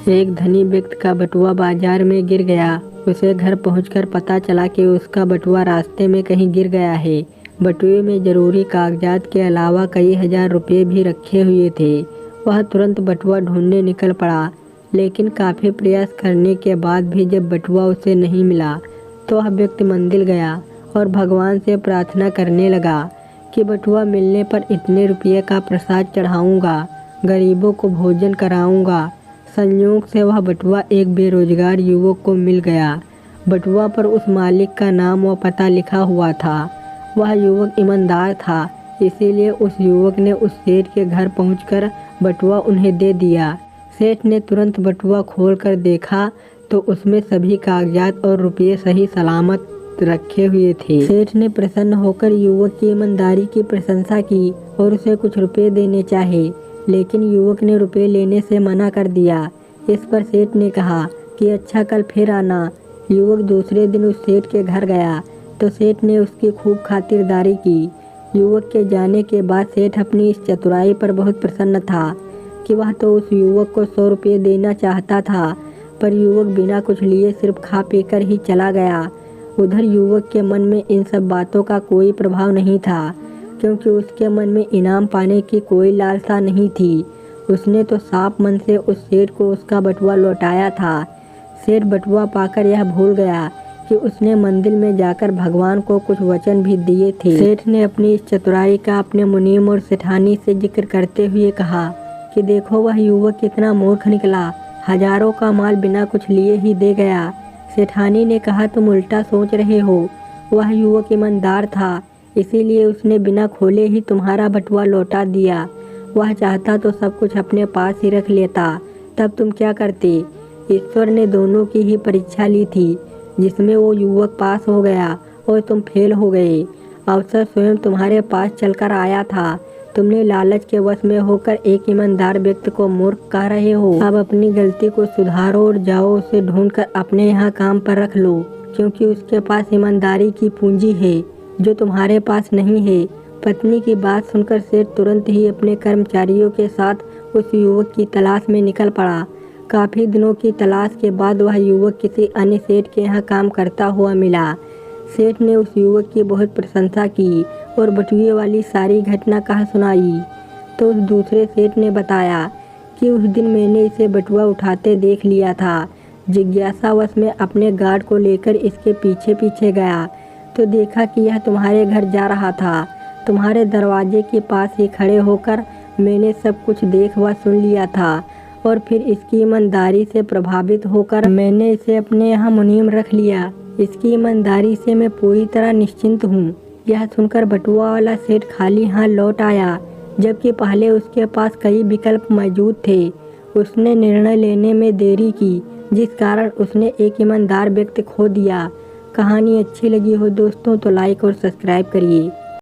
एक धनी व्यक्ति का बटुआ बाजार में गिर गया। उसे घर पहुंचकर पता चला कि उसका बटुआ रास्ते में कहीं गिर गया है। बटुए में जरूरी कागजात के अलावा कई हजार रुपये भी रखे हुए थे। वह तुरंत बटुआ ढूंढने निकल पड़ा, लेकिन काफ़ी प्रयास करने के बाद भी जब बटुआ उसे नहीं मिला तो वह व्यक्ति मंदिर गया और भगवान से प्रार्थना करने लगा कि बटुआ मिलने पर इतने रुपये का प्रसाद चढ़ाऊँगा, गरीबों को भोजन कराऊँगा। संयोग से वह बटुआ एक बेरोजगार युवक को मिल गया। बटुआ पर उस मालिक का नाम व पता लिखा हुआ था। वह युवक ईमानदार था, इसीलिए उस युवक ने उस सेठ के घर पहुंचकर बटुआ उन्हें दे दिया। सेठ ने तुरंत बटुआ खोलकर देखा तो उसमें सभी कागजात और रुपये सही सलामत रखे हुए थे। सेठ ने प्रसन्न होकर युवक की ईमानदारी की प्रशंसा की और उसे कुछ रुपये देने चाहे, लेकिन युवक ने रुपये लेने से मना कर दिया। इस पर सेठ ने कहा कि अच्छा, कल फिर आना। युवक दूसरे दिन उस सेठ के घर गया तो सेठ ने उसकी खूब खातिरदारी की। युवक के जाने के बाद सेठ अपनी इस चतुराई पर बहुत प्रसन्न था कि वह तो उस युवक को 100 रुपये देना चाहता था, पर युवक बिना कुछ लिए सिर्फ खा पीकर ही चला गया। उधर युवक के मन में इन सब बातों का कोई प्रभाव नहीं था, क्योंकि उसके मन में इनाम पाने की कोई लालसा नहीं थी। उसने तो साफ मन से उस सेठ को उसका बटुआ लौटाया था। सेठ बटुआ पाकर यह भूल गया कि उसने मंदिर में जाकर भगवान को कुछ वचन भी दिए थे। सेठ ने अपनी इस चतुराई का अपने मुनीम और सेठानी से जिक्र करते हुए कहा कि देखो, वह युवक कितना मूर्ख निकला, हजारों का माल बिना कुछ लिए ही दे गया। सेठानी ने कहा, तुम उल्टा सोच रहे हो। वह युवक ईमानदार था, इसीलिए उसने बिना खोले ही तुम्हारा बटुआ लौटा दिया। वह चाहता तो सब कुछ अपने पास ही रख लेता, तब तुम क्या करते? ईश्वर ने दोनों की ही परीक्षा ली थी, जिसमें वो युवक पास हो गया और तुम फेल हो गए। अवसर स्वयं तुम्हारे पास चलकर आया था। तुमने लालच के वश में होकर एक ईमानदार व्यक्ति को मूर्ख कह रहे हो। अब अपनी गलती को सुधारो और जाओ उसे ढूंढकर अपने यहाँ काम पर रख लो, क्योंकि उसके पास ईमानदारी की पूंजी है जो तुम्हारे पास नहीं है। पत्नी की बात सुनकर सेठ तुरंत ही अपने कर्मचारियों के साथ उस युवक की तलाश में निकल पड़ा। काफ़ी दिनों की तलाश के बाद वह युवक किसी अन्य सेठ के यहाँ काम करता हुआ मिला। सेठ ने उस युवक की बहुत प्रशंसा की और बटुए वाली सारी घटना कहा सुनाई। तो उस दूसरे सेठ ने बताया कि उस दिन मैंने इसे बटुआ उठाते देख लिया था। जिज्ञासावश में अपने गार्ड को लेकर इसके पीछे पीछे गया तो देखा कि यह तुम्हारे घर जा रहा था। तुम्हारे दरवाजे के पास ही खड़े होकर मैंने सब कुछ देख व सुन लिया था और फिर इसकी ईमानदारी से प्रभावित होकर मैंने इसे अपने यहाँ मुनीम रख लिया। इसकी ईमानदारी से मैं पूरी तरह निश्चिंत हूँ। यह सुनकर बटुआ वाला सेठ खाली हाथ लौट आया, जबकि पहले उसके पास कई विकल्प मौजूद थे। उसने निर्णय लेने में देरी की, जिस कारण उसने एक ईमानदार व्यक्ति खो दिया। कहानी अच्छी लगी हो दोस्तों तो लाइक और सब्सक्राइब करिए।